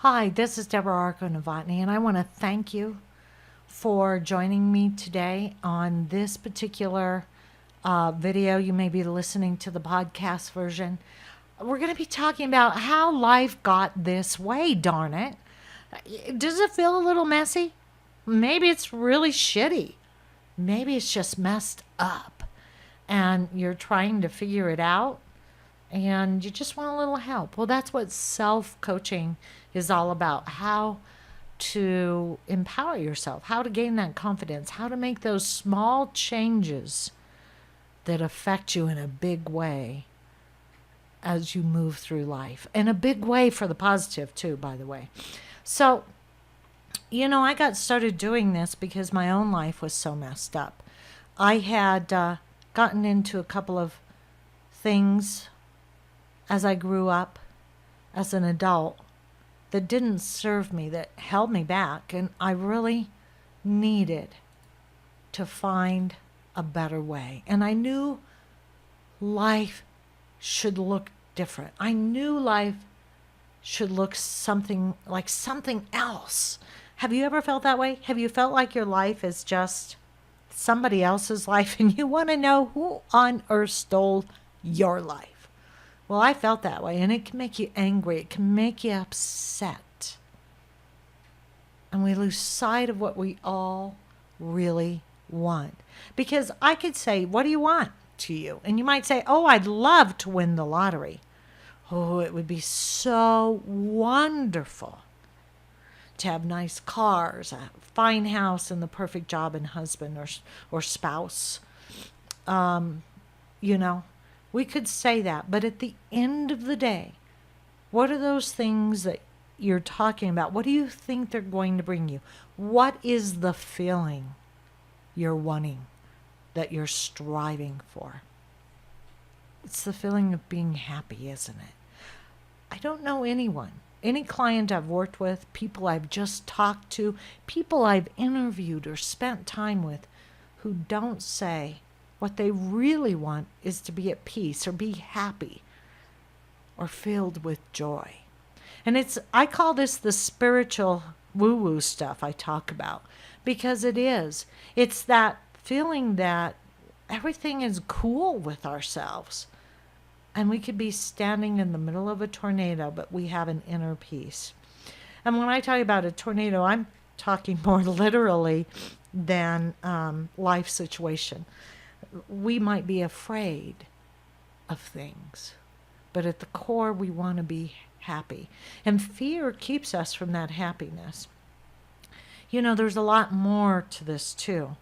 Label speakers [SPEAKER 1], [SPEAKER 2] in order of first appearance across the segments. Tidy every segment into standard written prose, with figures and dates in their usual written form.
[SPEAKER 1] Hi, this is Debra Arko Novotny, and I want to thank you for joining me today on this particular video. You may be listening to the podcast version. We're going to be talking about how life got this way, darn it. Does it feel a little messy? Maybe it's really shitty. Maybe it's just messed up and you're trying to figure it out and you just want a little help. Well, that's what self coaching is all about, how to empower yourself, how to gain that confidence, how to make those small changes that affect you in a big way as you move through life. And a big way for the positive, too, by the way. So, I got started doing this because my own life was so messed up. I had gotten into a couple of things as I grew up as an adult that didn't serve me, that held me back. And I really needed to find a better way. And I knew life should look different. I knew life should look something like something else. Have you ever felt that way? Have you felt like your life is just somebody else's life and you want to know who on earth stole your life? Well, I felt that way, and it can make you angry. It can make you upset. And we lose sight of what we all really want. Because I could say, what do you want to you? And you might say, oh, I'd love to win the lottery. Oh, it would be so wonderful to have nice cars, a fine house, and the perfect job and husband or spouse. You know, we could say that. But at the end of the day, what are those things that you're talking about? What do you think they're going to bring you? What is the feeling you're wanting, that you're striving for? It's the feeling of being happy, isn't it? I don't know anyone, any client I've worked with, people I've just talked to, people I've interviewed or spent time with, who don't say what they really want is to be at peace or be happy or filled with joy. And I call this the spiritual woo-woo stuff I talk about, because it is. It's that feeling that everything is cool with ourselves. And we could be standing in the middle of a tornado, but we have an inner peace. And when I talk about a tornado, I'm talking more literally than life situation. We might be afraid of things, but at the core, we want to be happy. And fear keeps us from that happiness. There's a lot more to this, too.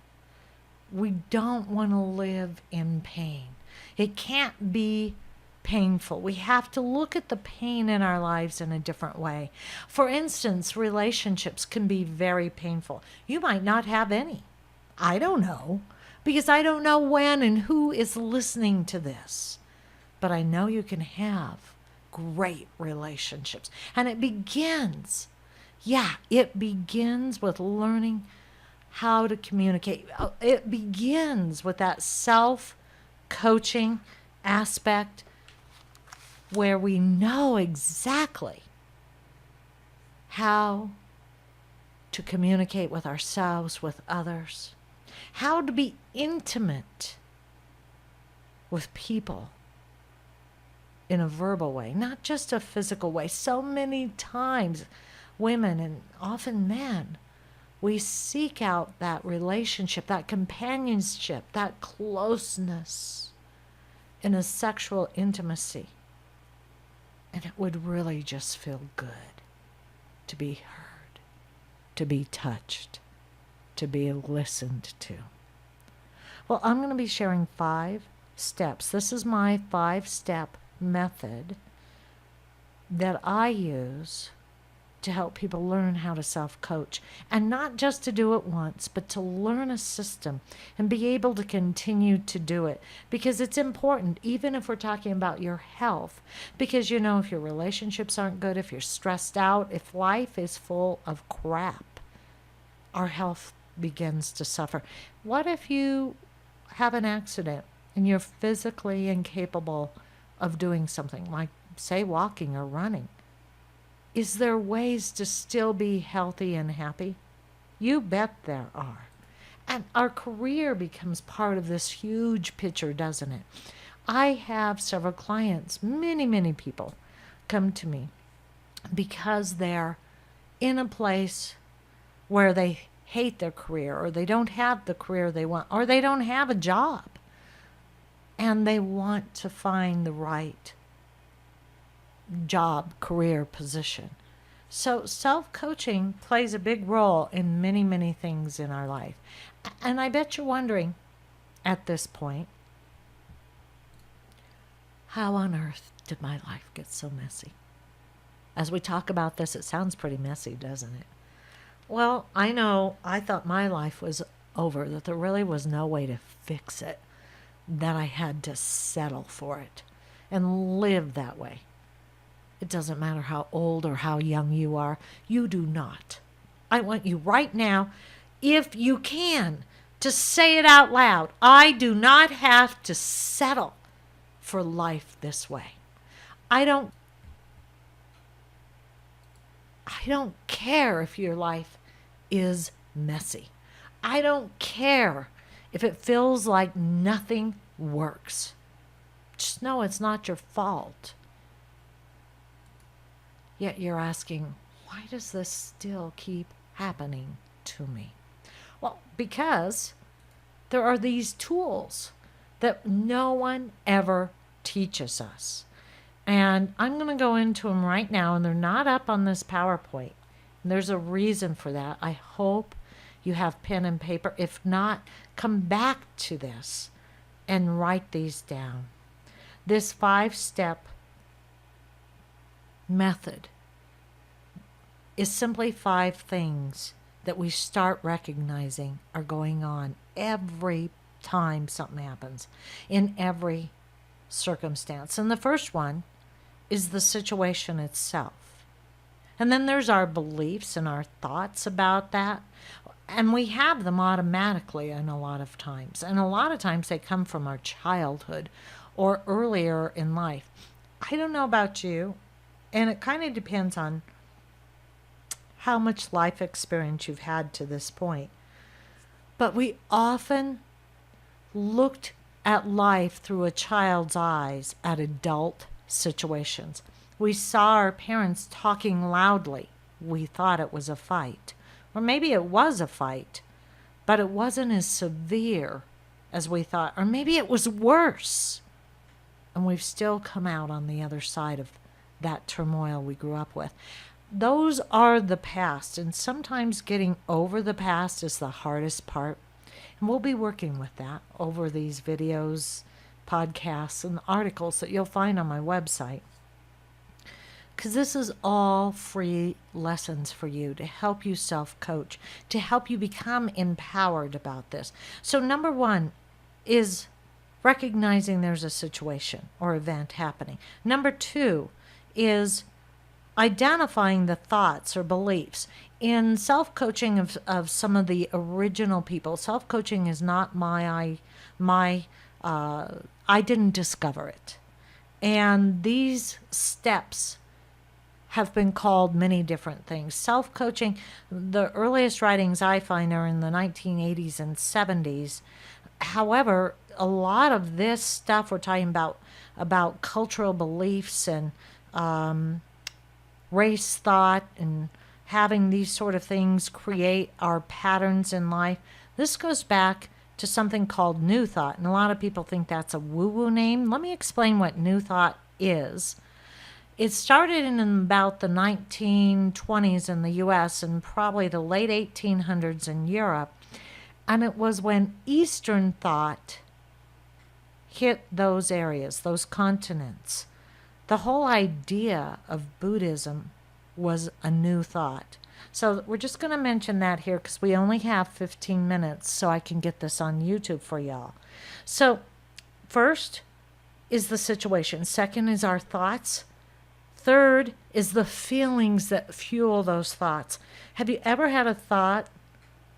[SPEAKER 1] We don't want to live in pain. It can't be painful. We have to look at the pain in our lives in a different way. For instance, relationships can be very painful. You might not have any. I don't know, because I don't know when and who is listening to this. But I know you can have great relationships. And it begins with learning how to communicate. It begins with that self-coaching aspect where we know exactly how to communicate with ourselves, with others, how to be intimate with people in a verbal way, not just a physical way. So many times, women and often men, we seek out that relationship, that companionship, that closeness in a sexual intimacy. And it would really just feel good to be heard, to be touched, to be listened to. Well, I'm going to be sharing 5 steps. This is my 5-step method that I use to help people learn how to self-coach. And not just to do it once, but to learn a system and be able to continue to do it. Because it's important, even if we're talking about your health. Because, if your relationships aren't good, if you're stressed out, if life is full of crap, our health begins to suffer. What if you have an accident and you're physically incapable of doing something like, say, walking or running? is there ways to still be healthy and happy? You bet there are. And our career becomes part of this huge picture, doesn't it? I have several clients, many people, come to me because they're in a place where they hate their career, or they don't have the career they want, or they don't have a job, and they want to find the right job, career, position. So self-coaching plays a big role in many things in our life. And I bet you're wondering at this point, how on earth did my life get so messy? As we talk about this, it sounds pretty messy, doesn't it? Well, I know I thought my life was over, that there really was no way to fix it, that I had to settle for it and live that way. It doesn't matter how old or how young you are. You do not. I want you right now, if you can, to say it out loud. I do not have to settle for life this way. I don't care if your life is messy. I don't care if it feels like nothing works. Just know it's not your fault. Yet you're asking, why does this still keep happening to me? Well, because there are these tools that no one ever teaches us. And I'm going to go into them right now, and they're not up on this PowerPoint. And there's a reason for that. I hope you have pen and paper. If not, come back to this and write these down. This 5-step method is simply 5 things that we start recognizing are going on every time something happens, in every circumstance. And the first one is the situation itself. And then there's our beliefs and our thoughts about that. And we have them automatically in a lot of times. And a lot of times they come from our childhood or earlier in life. I don't know about you, and it kind of depends on how much life experience you've had to this point. But we often looked at life through a child's eyes at adult situations. We saw our parents talking loudly. We thought it was a fight. Or maybe it was a fight, but it wasn't as severe as we thought. Or maybe it was worse. And we've still come out on the other side of that turmoil we grew up with. Those are the past, and sometimes getting over the past is the hardest part. And we'll be working with that over these videos, podcasts, and articles that you'll find on my website. Because this is all free lessons for you to help you self-coach, to help you become empowered about this. So number 1 is recognizing there's a situation or event happening. Number 2 is identifying the thoughts or beliefs. In self-coaching of some of the original people, self-coaching is not I didn't discover it. And these steps have been called many different things. Self-coaching, the earliest writings I find are in the 1980s and 70s. However, a lot of this stuff we're talking about cultural beliefs and race thought and having these sort of things create our patterns in life. This goes back to something called New Thought, and a lot of people think that's a woo-woo name. Let me explain what New Thought is. It started in about the 1920s in the U.S. and probably the late 1800s in Europe, and it was when Eastern thought hit those areas, those continents. The whole idea of Buddhism was a new thought. So we're just going to mention that here because we only have 15 minutes so I can get this on YouTube for y'all. So first is the situation. Second is our thoughts. Third is the feelings that fuel those thoughts. Have you ever had a thought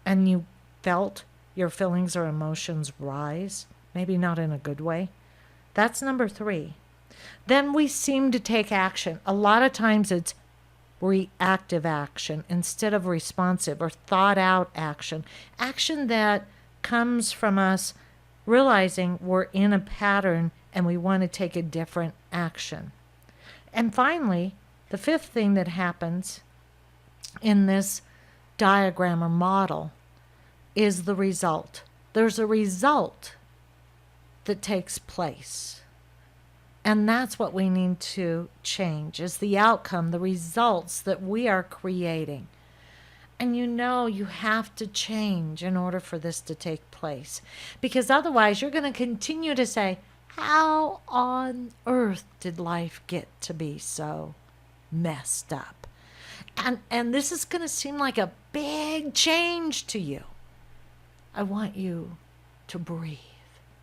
[SPEAKER 1] and you felt your feelings or emotions rise? Maybe not in a good way. That's number 3. Then we seem to take action. A lot of times it's reactive action instead of responsive or thought out action. Action that comes from us realizing we're in a pattern and we want to take a different action. And finally, the fifth thing that happens in this diagram or model is the result. There's a result that takes place. And that's what we need to change, is the outcome, the results that we are creating. And you have to change in order for this to take place. Because otherwise you're going to continue to say, how on earth did life get to be so messed up? And this is going to seem like a big change to you. I want you to breathe.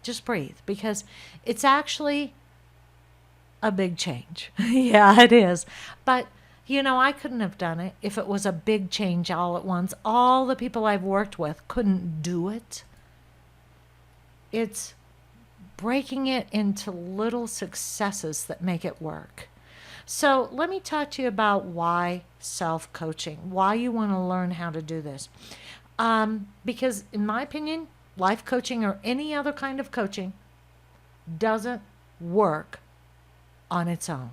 [SPEAKER 1] Just breathe, because it's actually a big change. Yeah, it is. But, I couldn't have done it if it was a big change all at once. All the people I've worked with couldn't do it. It's breaking it into little successes that make it work. So let me talk to you about why self-coaching, why you want to learn how to do this. Because in my opinion, life coaching or any other kind of coaching doesn't work on its own.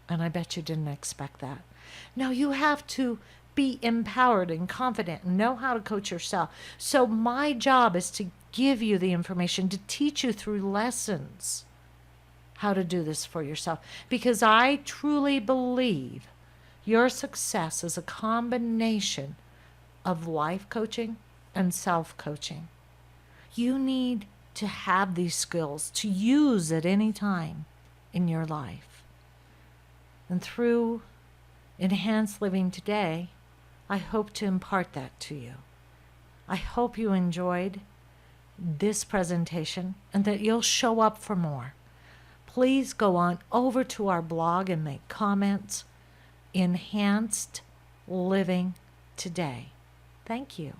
[SPEAKER 1] And I bet you didn't expect that. No, you have to be empowered and confident and know how to coach yourself. So my job is to give you the information, to teach you through lessons how to do this for yourself. Because I truly believe your success is a combination of life coaching and self-coaching. You need to have these skills to use at any time in your life. And through Enhanced Living Today, I hope to impart that to you. I hope you enjoyed this presentation and that you'll show up for more. Please go on over to our blog and make comments. Enhanced Living Today. Thank you.